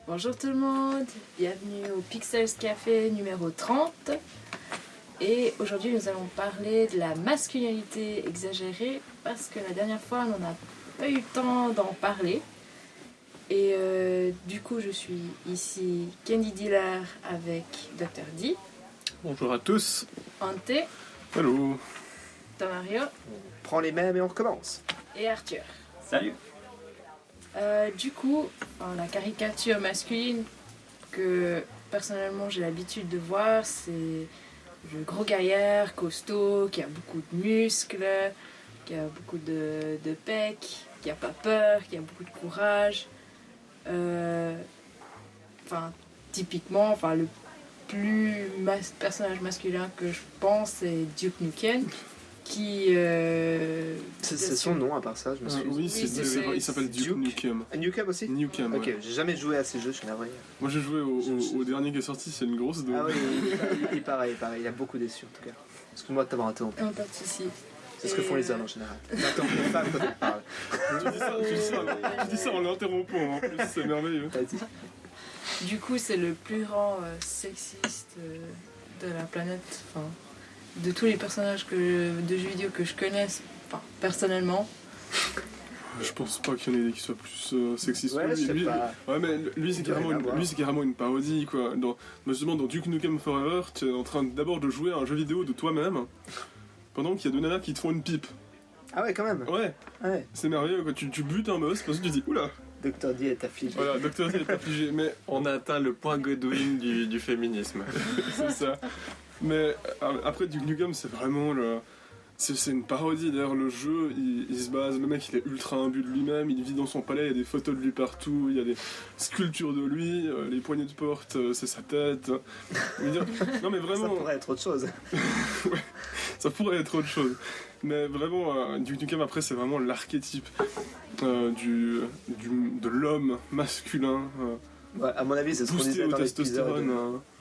Bonjour tout le monde, bienvenue au Pixels Café numéro 30. Et aujourd'hui nous allons parler de la masculinité exagérée parce que la dernière fois on n'a pas eu le temps d'en parler. Et du coup je suis ici Candy Dealer avec Dr. D. Bonjour à tous. Ante. Hello. Tamario. On prend les mêmes et on recommence. Et Arthur. Salut. Du coup, la caricature masculine que personnellement j'ai l'habitude de voir, c'est le gros gaillard, costaud, qui a beaucoup de muscles, qui a beaucoup de pecs, qui a pas peur, qui a beaucoup de courage. Typiquement, le plus personnage masculin que je pense, c'est Duke Nukem. C'est son nom à part ça, je me suis oui, il s'appelle Duke Nukem. Nukem aussi. Nukem, ok, ouais. j'ai jamais joué à ces jeux, je suis navré. Moi j'ai joué au dernier qui est sorti, c'est une grosse dose. Ah oui, il pareil, il a beaucoup déçu en tout cas. Excuse-moi de t'avoir interrompu. Pas de soucis. C'est ce que font les hommes en général. J'interromps les femmes quand elles parlent. Tu dis ça en l'interrompant, en plus, c'est merveilleux. Du coup, c'est le plus grand sexiste de la planète. De tous les personnages de jeux vidéo que je connaisse, personnellement. Je pense pas qu'il y en ait qui soient plus sexistes. Ouais, je sais pas. Ouais, mais lui c'est carrément une parodie quoi. Justement dans Duke Nukem Forever, tu es en train d'abord de jouer à un jeu vidéo de toi-même pendant qu'il y a deux nanas qui te font une pipe. Ah ouais, quand même. Ouais. C'est merveilleux quoi. Tu butes un boss parce que tu dis oula. Dr. D est affligé. Voilà, Dr. D est affligé, mais on a atteint le point Godwin du féminisme. C'est ça. Mais après Duke Nukem c'est vraiment c'est une parodie. D'ailleurs le jeu il se base, le mec il est ultra imbu de lui-même, il vit dans son palais, il y a des photos de lui partout, il y a des sculptures de lui, les poignées de porte c'est sa tête. Non mais vraiment. Ça pourrait être autre chose. Ouais, ça pourrait être autre chose. Mais vraiment Duke Nukem après c'est vraiment l'archétype de l'homme masculin. Ouais, à mon avis, c'est ce qu'on disait dans l'épisode.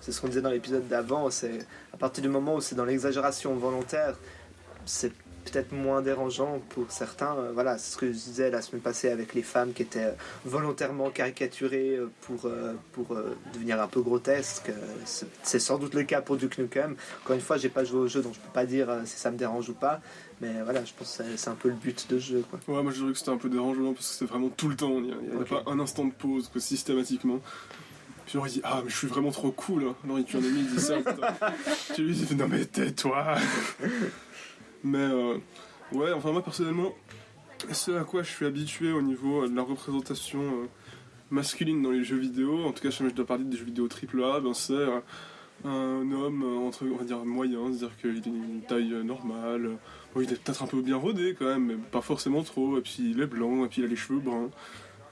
C'est ce qu'on disait dans l'épisode d'avant. C'est à partir du moment où c'est dans l'exagération volontaire, c'est peut-être moins dérangeant pour certains. Voilà, c'est ce que je disais la semaine passée avec les femmes qui étaient volontairement caricaturées pour devenir un peu grotesques. C'est sans doute le cas pour Duke Nukem. Encore une fois, j'ai pas joué au jeu, donc je peux pas dire si ça me dérange ou pas. Mais voilà, je pense que c'est un peu le but de ce jeu, quoi. Ouais, moi je dirais que c'était un peu dérangeant parce que c'était vraiment tout le temps. Il n'y a pas un instant de pause, quoi, systématiquement. Puis genre il dit ah mais je suis vraiment trop cool. Alors il tue un ami, il dit ça. Tu lui dis non mais tais-toi. Mais ouais, enfin moi personnellement, ce à quoi je suis habitué au niveau de la représentation masculine dans les jeux vidéo, en tout cas si je dois parler des jeux vidéo AAA, c'est un homme entre on va dire moyen, c'est-à-dire qu'il a une taille normale. Bon, il est peut-être un peu bien rodé quand même, mais pas forcément trop. Et puis il est blanc, et puis il a les cheveux bruns.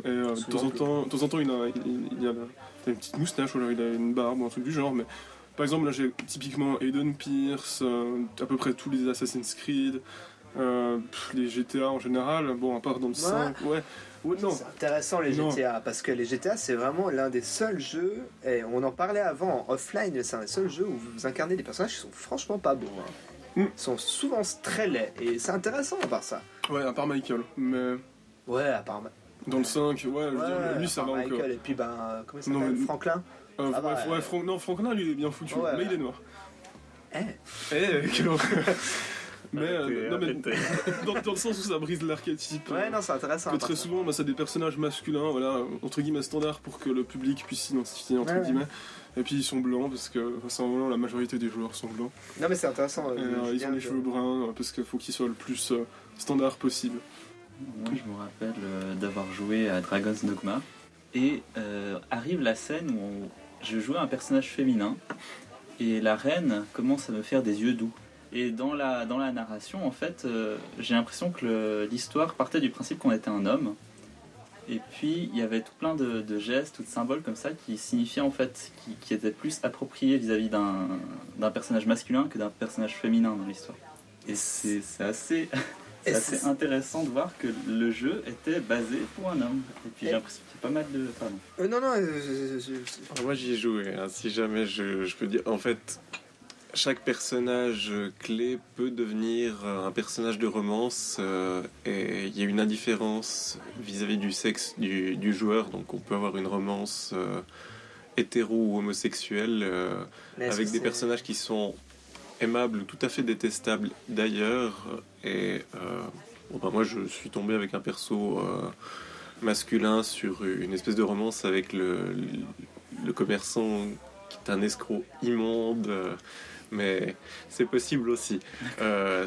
Et de temps en temps, il a une petite moustache, ou alors il a une barbe ou un truc du genre. Mais par exemple, là j'ai typiquement Aiden Pierce, à peu près tous les Assassin's Creed, les GTA en général. Bon, à part dans le 5, ouais. Non. C'est intéressant les GTA, parce que les GTA c'est vraiment l'un des seuls jeux, et on en parlait avant en offline, mais c'est un des seuls jeux où vous incarnez des personnages qui sont franchement pas beaux. Ils sont souvent très laids, et c'est intéressant à part ça. Ouais, à part Michael, mais... Ouais, à part... Dans le 5, je veux dire, lui ça va Michael, encore. et puis comment il s'appelle, Franklin Franklin lui il est bien foutu, mais il est noir. Quelle horreur. Mais dans le sens où ça brise l'archétype. Ouais, non, c'est intéressant. Que très souvent, c'est des personnages masculins, voilà, entre guillemets standards pour que le public puisse s'identifier, entre guillemets. Et puis ils sont blancs parce que vraiment la majorité des joueurs sont blancs. Non, mais c'est intéressant. Ils ont les cheveux bruns parce qu'il faut qu'ils soient le plus standard possible. Moi, je me rappelle d'avoir joué à Dragon's Dogma et arrive la scène où je jouais un personnage féminin et la reine commence à me faire des yeux doux. Et dans la narration, en fait, j'ai l'impression que l'histoire partait du principe qu'on était un homme. Et puis, il y avait tout plein de gestes ou de symboles comme ça qui signifiaient, en fait, qui étaient plus appropriés vis-à-vis d'un personnage masculin que d'un personnage féminin dans l'histoire. Et c'est assez intéressant de voir que le jeu était basé pour un homme. Et puis, j'ai l'impression qu'il y a pas mal de... Pardon. Non, moi, j'y ai joué. Hein, si jamais je peux dire... En fait... chaque personnage clé peut devenir un personnage de romance et il y a une indifférence vis-à-vis du sexe du joueur, donc on peut avoir une romance hétéro ou homosexuelle avec des personnages qui sont aimables ou tout à fait détestables d'ailleurs et moi je suis tombé avec un perso masculin sur une espèce de romance avec le commerçant qui est un escroc immonde mais c'est possible aussi.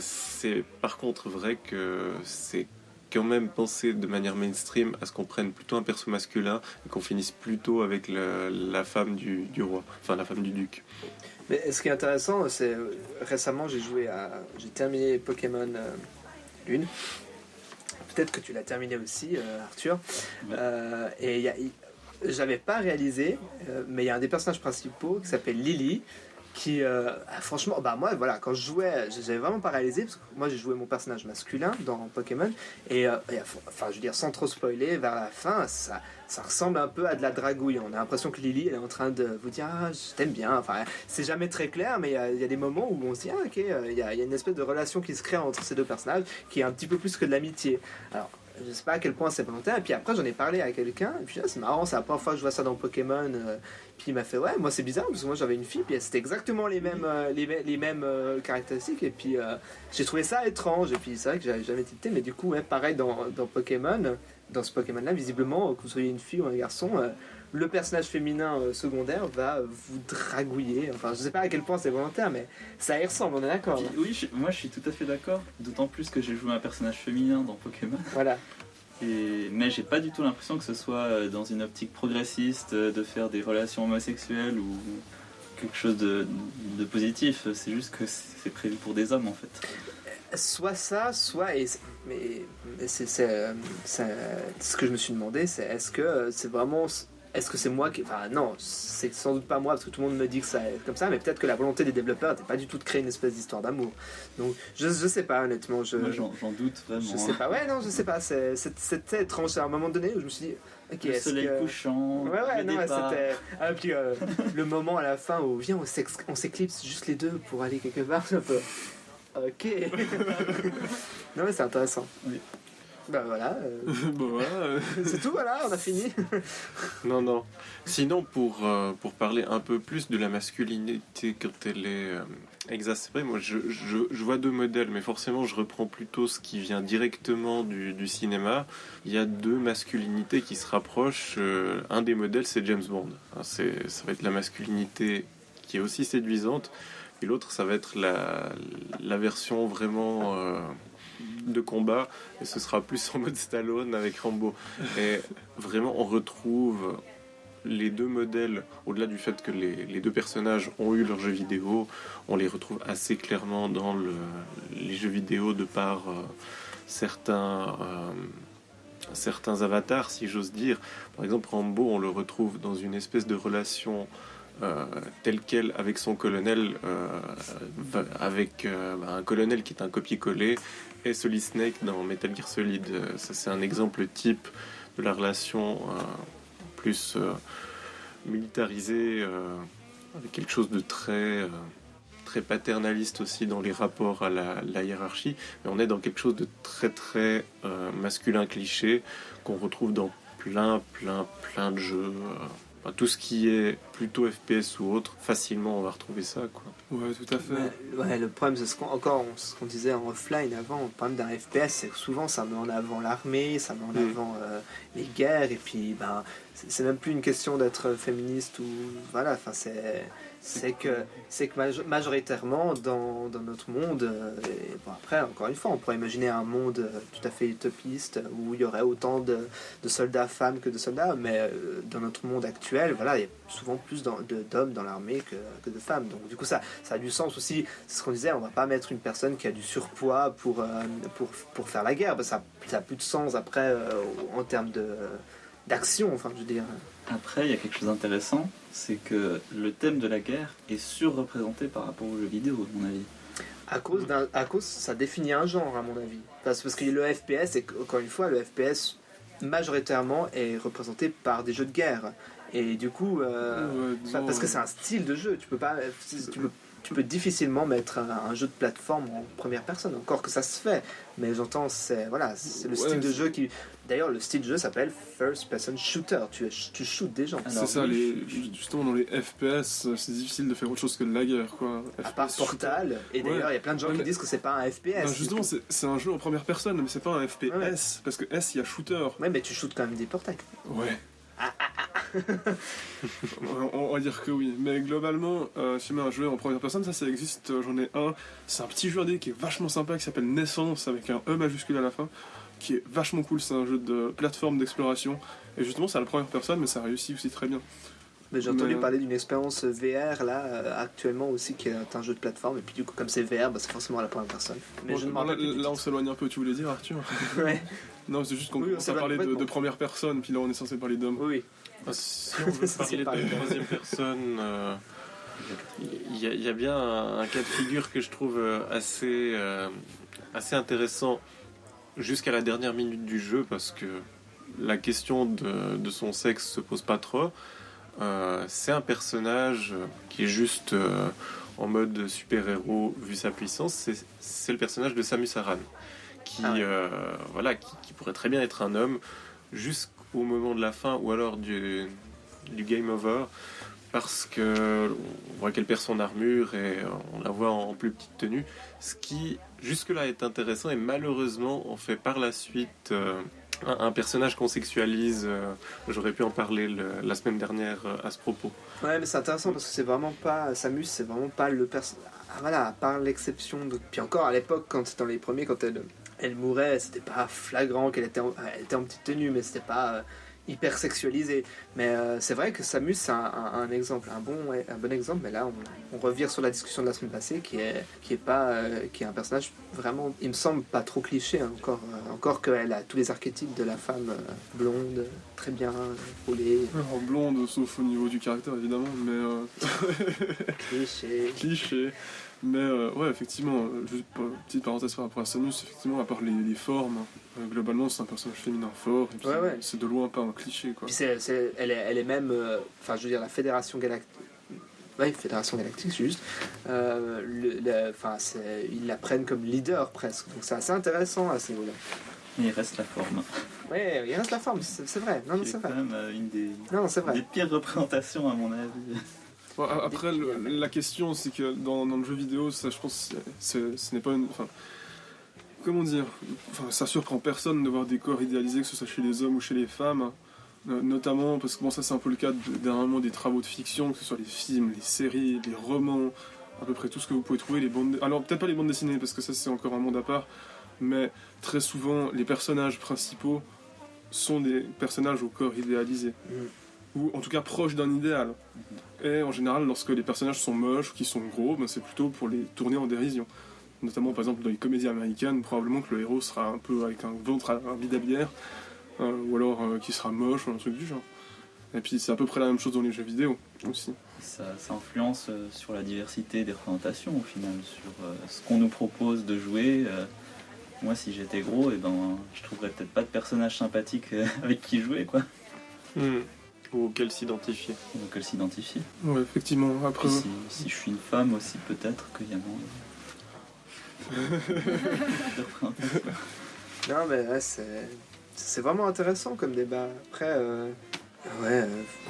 C'est par contre vrai que c'est quand même pensé de manière mainstream à ce qu'on prenne plutôt un perso masculin et qu'on finisse plutôt avec la femme du roi, enfin la femme du duc. Mais ce qui est intéressant, c'est récemment j'ai terminé Pokémon Lune. Peut-être que tu l'as terminé aussi, Arthur. Ouais. Et j'avais pas réalisé, mais il y a un des personnages principaux qui s'appelle Lily. Qui franchement moi voilà, quand je jouais j'avais vraiment pas réalisé parce que moi j'ai joué mon personnage masculin dans Pokémon et enfin je veux dire sans trop spoiler, vers la fin ça ressemble un peu à de la dragouille. On a l'impression que Lily elle est en train de vous dire je t'aime bien, enfin c'est jamais très clair mais il y a des moments où on se dit ok il y a une espèce de relation qui se crée entre ces deux personnages qui est un petit peu plus que de l'amitié. Alors je sais pas à quel point c'est volontaire, et puis après j'en ai parlé à quelqu'un et puis là c'est marrant, c'est la première fois que je vois ça dans Pokémon, puis il m'a fait ouais moi c'est bizarre parce que moi j'avais une fille puis c'était exactement les mêmes caractéristiques et puis j'ai trouvé ça étrange et puis c'est vrai que j'avais jamais tilté, mais du coup ouais, pareil dans Pokémon, dans ce Pokémon là visiblement que vous soyez une fille ou un garçon, le personnage féminin secondaire va vous dragouiller. Enfin, je sais pas à quel point c'est volontaire, mais ça y ressemble, on est d'accord. Puis, oui, moi je suis tout à fait d'accord, d'autant plus que j'ai joué un personnage féminin dans Pokémon. Voilà. Mais j'ai pas du tout l'impression que ce soit dans une optique progressiste de faire des relations homosexuelles ou quelque chose de positif. C'est juste que c'est prévu pour des hommes en fait. Soit ça, soit... Mais c'est ce que je me suis demandé, c'est est-ce que c'est vraiment... Est-ce que c'est moi qui... Enfin non, c'est sans doute pas moi, parce que tout le monde me dit que ça est comme ça, mais peut-être que la volonté des développeurs n'était pas du tout de créer une espèce d'histoire d'amour. Donc je sais pas, honnêtement. Moi j'en doute vraiment. Je sais pas, ouais, non, je sais pas. C'était étrange. À un moment donné où je me suis dit... Okay, le soleil couchant, ouais, le non, départ. C'était... Ah, puis le moment à la fin où, viens, on s'éclipse juste les deux pour aller quelque part, un peu... Ok. Non mais c'est intéressant. Oui. Bah voilà. voilà. C'est tout, voilà, on a fini. Non. Sinon, pour parler un peu plus de la masculinité quand elle est exacerbée, moi je vois deux modèles, mais forcément je reprends plutôt ce qui vient directement du cinéma. Il y a deux masculinités qui se rapprochent. Un des modèles, c'est James Bond. Ça va être la masculinité qui est aussi séduisante, et l'autre, ça va être la version vraiment... de combat, et ce sera plus en mode Stallone avec Rambo. Et vraiment on retrouve les deux modèles, au-delà du fait que les deux personnages ont eu leurs jeux vidéo, on les retrouve assez clairement dans les jeux vidéo de par certains avatars, si j'ose dire. Par exemple, Rambo, on le retrouve dans une espèce de relation tel quel avec son colonel, avec un colonel qui est un copier-coller, et Solid Snake dans Metal Gear Solid. Ça, c'est un exemple type de la relation plus militarisée, avec quelque chose de très paternaliste aussi dans les rapports à la hiérarchie, mais on est dans quelque chose de très très masculin cliché qu'on retrouve dans plein de jeux. Tout ce qui est plutôt FPS ou autre, facilement on va retrouver ça, quoi. Ouais, tout à fait. Ouais, le problème, c'est ce qu'on disait en offline avant. Le problème d'un FPS, c'est que souvent ça met en avant l'armée, ça met en avant les guerres, et puis c'est même plus une question d'être féministe ou voilà. Enfin, c'est que majoritairement dans notre monde, et bon, après encore une fois on pourrait imaginer un monde tout à fait utopiste où il y aurait autant de soldats femmes que de soldats, mais dans notre monde actuel, voilà, il y a souvent plus d'hommes dans l'armée que de femmes, donc du coup ça a du sens aussi. C'est ce qu'on disait, on va pas mettre une personne qui a du surpoids pour faire la guerre, ça a plus de sens après en termes d'action, enfin je veux dire. Après, il y a quelque chose d'intéressant, c'est que le thème de la guerre est surreprésenté par rapport aux jeux vidéo, à mon avis. À cause, ça définit un genre, à mon avis. Parce que le FPS, encore une fois, le FPS majoritairement est représenté par des jeux de guerre. Et du coup, parce que c'est un style de jeu, tu peux tu peux difficilement mettre un jeu de plateforme en première personne, encore que ça se fait, mais j'entends, c'est le style de jeu qui... D'ailleurs, le style de jeu s'appelle First Person Shooter, tu shootes des gens. C'est ça, justement dans les FPS, c'est difficile de faire autre chose que de la guerre, quoi. À part Portal, et d'ailleurs, il y a plein de gens qui disent que c'est pas un FPS. Justement, c'est un jeu en première personne, mais c'est pas un FPS, parce que S, il y a shooter. Ouais, mais tu shootes quand même des portails. Ouais. On va dire que oui, mais globalement, si tu mets un jeu en première personne, ça existe, j'en ai un, c'est un petit jeu indé qui est vachement sympa, qui s'appelle Naissance, avec un E majuscule à la fin, qui est vachement cool, c'est un jeu de plateforme d'exploration, et justement c'est à la première personne, mais ça réussit aussi très bien. Mais j'ai entendu parler d'une expérience VR là, actuellement aussi, qui est un jeu de plateforme, et puis du coup comme c'est VR, c'est forcément à la première personne. Mais là on s'éloigne un peu, tu voulais dire Arthur? Ouais. Non, c'est juste qu'on commence à parler de première personne, puis là on est censé parler d'homme. Oui. Si on veut parler de troisième personne, il y a bien un cas de figure que je trouve assez intéressant jusqu'à la dernière minute du jeu, parce que la question de son sexe se pose pas trop. C'est un personnage qui est juste en mode super-héros vu sa puissance, c'est le personnage de Samus Aran qui pourrait très bien être un homme jusqu'au moment de la fin ou alors du game over, parce que on voit qu'elle perd son armure et on la voit en plus petite tenue, ce qui jusque là est intéressant, et malheureusement on fait par la suite un personnage qu'on sexualise. J'aurais pu en parler la semaine dernière à ce propos. Ouais, mais c'est intéressant parce que c'est vraiment pas Samus, c'est vraiment pas le personnage. Voilà, à part l'exception de... Puis encore à l'époque, quand c'était dans les premiers, quand elle mourait, c'était pas flagrant qu'elle était elle était en petite tenue, mais c'était pas hyper sexualisé. Mais c'est vrai que Samus, c'est un exemple, un bon exemple. Mais là, on revient sur la discussion de la semaine passée, qui est un personnage vraiment, il me semble, pas trop cliché, hein, encore qu'elle a tous les archétypes de la femme blonde, très bien roulée. Alors, blonde, sauf au niveau du caractère évidemment, mais cliché. Mais ouais, effectivement, juste petite parenthèse par rapport à Samus, effectivement, à part les formes, globalement c'est un personnage féminin fort, et puis c'est de loin pas un cliché, quoi. Puis elle est même, enfin je veux dire, la Fédération Galactique, Fédération Galactique juste, ils la prennent comme leader presque, donc c'est assez intéressant à ce niveau-là. Mais il reste la forme. Oui, il reste la forme, c'est vrai. Non, c'est vrai. C'est quand même une des pires représentations à mon avis. Bon, après, la question, c'est que dans le jeu vidéo, ça, je pense, ce n'est pas une... Enfin, comment dire, ça surprend personne de voir des corps idéalisés, que ce soit chez les hommes ou chez les femmes, notamment parce que ça c'est un peu le cas dernièrement des travaux de fiction, que ce soit les films, les séries, les romans, à peu près tout ce que vous pouvez trouver, alors peut-être pas les bandes dessinées, parce que ça c'est encore un monde à part, mais très souvent, les personnages principaux sont des personnages au corps idéalisé. Ou en tout cas proches d'un idéal. Et en général, lorsque les personnages sont moches ou qui sont gros, c'est plutôt pour les tourner en dérision. Notamment, par exemple, dans les comédies américaines, probablement que le héros sera un peu avec un ventre à un vide à bière, ou alors qui sera moche ou un truc du genre. Et puis c'est à peu près la même chose dans les jeux vidéo aussi. Ça influence sur la diversité des représentations au final, sur ce qu'on nous propose de jouer. Moi, si j'étais gros, je trouverais peut-être pas de personnage sympathique avec qui jouer, quoi. Ou auquel s'identifier. Ouais, effectivement. Après, si je suis une femme aussi, peut-être qu'il y a moins de représentation. Non, mais ouais, c'est vraiment intéressant comme débat. Après,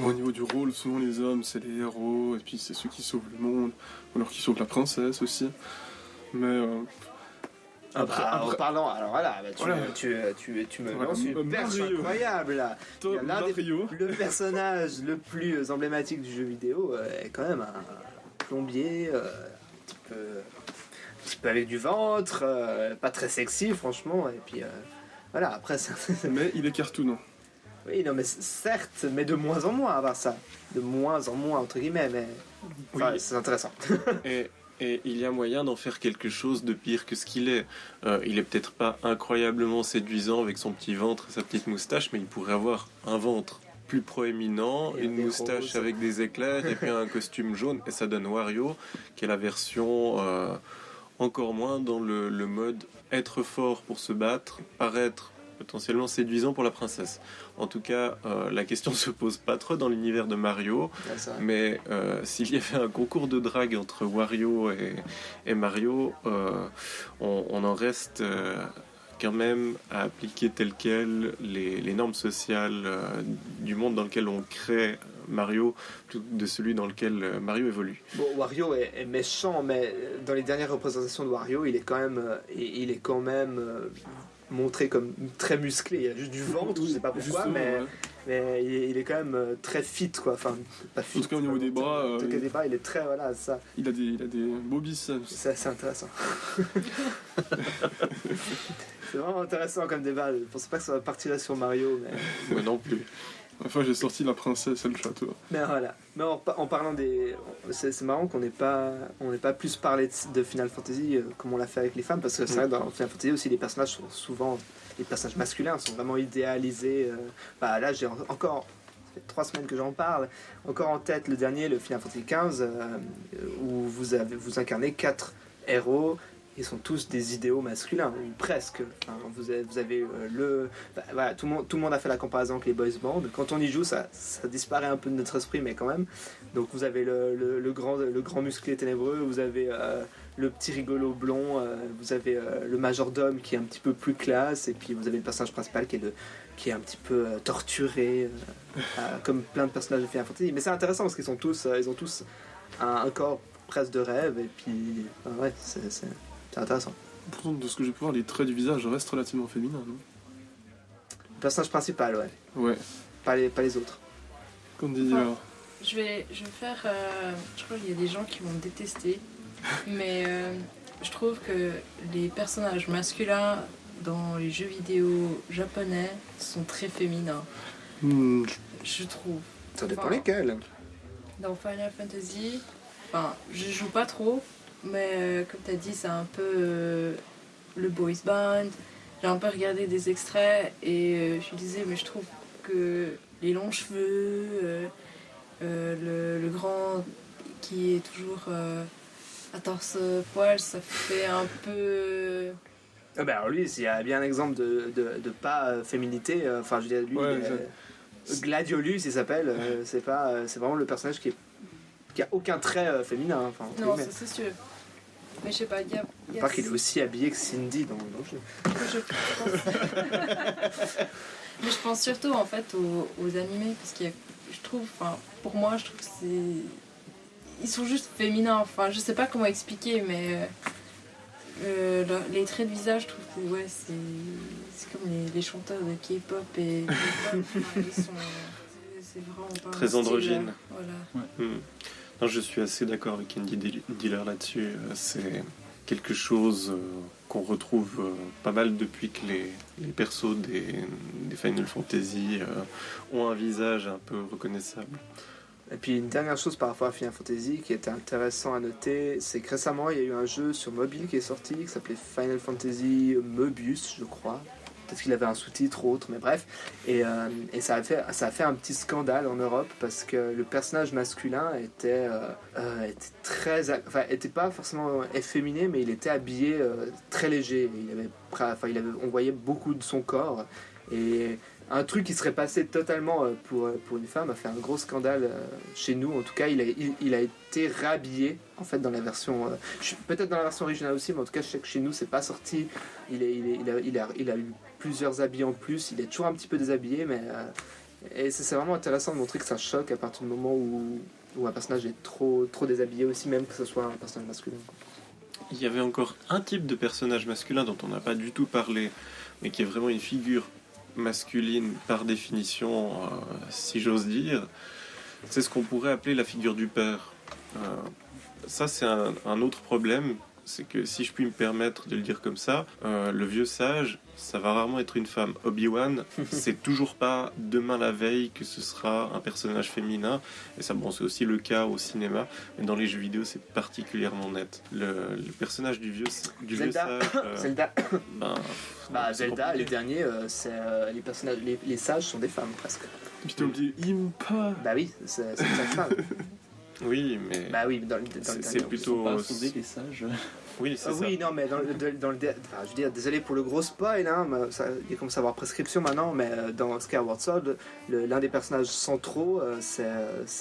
au niveau du rôle, souvent les hommes, c'est les héros, et puis c'est ceux qui sauvent le monde, ou alors qui sauvent la princesse aussi. Mais... en parlant, alors voilà, tu me lances une perche incroyable là. Le personnage le plus emblématique du jeu vidéo est quand même un plombier, un petit peu avec du ventre, pas très sexy franchement, et puis voilà, après ça. Mais il est cartoon. Oui, non, mais certes, mais de moins en moins à part ça. De moins en moins, entre guillemets, mais c'est intéressant. Et il y a moyen d'en faire quelque chose de pire que ce qu'il est. Il est peut-être pas incroyablement séduisant avec son petit ventre et sa petite moustache, mais il pourrait avoir un ventre plus proéminent, une moustache avec des éclairs et puis un costume jaune, et ça donne Wario, qui est la version encore moins dans le mode être fort pour se battre, paraître potentiellement séduisant pour la princesse. En tout cas, la question se pose pas trop dans l'univers de Mario, mais s'il y avait un concours de drague entre Wario et Mario, on en reste quand même à appliquer tel quel les normes sociales du monde dans lequel on crée Mario plutôt que de celui dans lequel Mario évolue. Bon, Wario est méchant, mais dans les dernières représentations de Wario, il est quand même montré comme très musclé. Il a juste du ventre, je sais pas pourquoi, mais il est quand même très fit, quoi. Enfin, pas fit. En tout cas, au niveau des bras, il est très, voilà, ça. Il a des beaux biceps. C'est intéressant. C'est vraiment intéressant comme débat. Je pensais pas que ça va partir sur Mario, mais... Moi non plus. Enfin, j'ai sorti la princesse et le château. Mais voilà. Mais en parlant des... C'est marrant qu'on n'ait pas plus parlé de Final Fantasy comme on l'a fait avec les femmes, parce que c'est vrai que dans Final Fantasy aussi, les personnages sont souvent... Les personnages masculins sont vraiment idéalisés. Là, j'ai encore... Ça fait 3 semaines que j'en parle. Encore en tête le dernier, le Final Fantasy XV, où vous incarnez 4 héros. Ils sont tous des idéaux masculins, ou presque. Enfin, vous avez voilà, tout le monde a fait la comparaison avec les boys bands. Quand on y joue, ça disparaît un peu de notre esprit, mais quand même. Donc vous avez le grand musclé ténébreux, vous avez le petit rigolo blond, vous avez le majordome qui est un petit peu plus classe, et puis vous avez le personnage principal qui est un petit peu torturé, comme plein de personnages de Final Fantasy. Mais c'est intéressant parce qu'ils ont tous un corps presque de rêve, et puis ouais, c'est intéressant. Pourtant, de ce que j'ai pu voir, les traits du visage restent relativement féminins, non? Le personnage principal, ouais. Ouais. Pas les autres. Comme dit alors. Je vais faire... je crois qu'il y a des gens qui vont me détester, mais je trouve que les personnages masculins dans les jeux vidéo japonais sont très féminins. Je trouve. Ça dépend lesquels. Dans Final Fantasy, je joue pas trop, mais comme tu as dit, c'est un peu le boys band. J'ai un peu regardé des extraits et je disais, mais je trouve que les longs cheveux, le grand qui est toujours à torse poil, ça fait un peu... Alors lui, s'il y a bien un exemple de pas féminité, je veux dire, lui, Gladiolus, il s'appelle, c'est vraiment le personnage qui a aucun trait féminin. Non, ça c'est sûr. Mais je sais pas, il y a part qu'il est aussi habillé que Cindy dans le jeu. Mais je pense surtout en fait aux animés, parce que je trouve, pour moi, je trouve que ils sont juste féminins. Je sais pas comment expliquer, mais les traits de visage, je trouve que c'est comme les chanteurs de K-pop et c'est vraiment pas très androgyne. Voilà. Ouais. Non, je suis assez d'accord avec Andy Dealer là-dessus. C'est quelque chose qu'on retrouve pas mal depuis que les persos des Final Fantasy ont un visage un peu reconnaissable. Et puis une dernière chose par rapport à Final Fantasy qui était intéressant à noter, c'est que récemment il y a eu un jeu sur mobile qui est sorti qui s'appelait Final Fantasy Mobius, je crois. Peut-être qu'il avait un sous-titre ou autre, mais bref. Et ça a fait un petit scandale en Europe parce que le personnage masculin était était pas forcément efféminé, mais il était habillé très léger. On voyait beaucoup de son corps. Et un truc qui serait passé totalement pour une femme a fait un gros scandale chez nous. En tout cas, il a été rhabillé en fait dans la version peut-être dans la version originale aussi, mais en tout cas je sais que chez nous c'est pas sorti. Il a eu plusieurs habits en plus. Il est toujours un petit peu déshabillé, mais et c'est vraiment intéressant de montrer que ça choque à partir du moment où un personnage est trop déshabillé aussi, même que ce soit un personnage masculin. Il y avait encore un type de personnage masculin dont on n'a pas du tout parlé, mais qui est vraiment une figure masculine par définition, si j'ose dire. C'est ce qu'on pourrait appeler la figure du père. Ça, c'est un autre problème. C'est que, si je puis me permettre de le dire comme ça, le vieux sage, ça va rarement être une femme. Obi-Wan, c'est toujours pas demain la veille que ce sera un personnage féminin. Et ça, c'est aussi le cas au cinéma. Mais dans les jeux vidéo, c'est particulièrement net. Le personnage du vieux sage... Zelda. Zelda, les derniers, les sages sont des femmes, presque. Putain, on dit Impa. Bah oui, c'est une femme. Oui, mais bah oui, c'est plutôt pas fondé, les sages. Oui, c'est ça. Oui, non, mais enfin, je veux dire, désolé pour le gros spoil, hein, mais il commence à avoir prescription maintenant, mais dans Skyward Sword, l'un des personnages centraux, c'est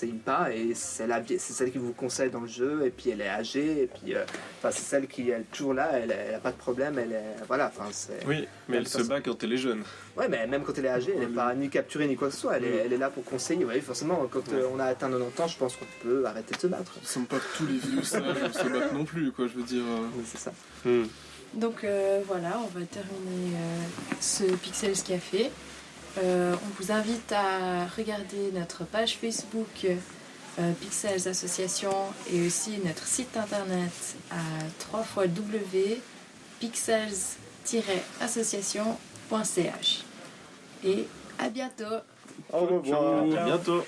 Impa, et c'est celle qui vous conseille dans le jeu, et puis elle est âgée, et puis c'est celle qui est toujours là, elle a pas de problème, voilà, enfin c'est... Oui, mais elle se bat quand elle est jeune. Ouais, mais même quand elle est âgée, elle n'est pas ni capturée ni quoi que ce soit, elle est là pour conseiller. Oui, forcément, quand on a atteint 90 ans, je pense qu'on peut arrêter de se battre. Ce ne sont pas tous les vieux sages qui se battent non plus, quoi, je veux dire. Oui, c'est ça. Donc voilà, on va terminer ce Pixels Café. On vous invite à regarder notre page Facebook Pixels Association et aussi notre site internet à www.pixels-association.ch. Et à bientôt. Au revoir. À bientôt.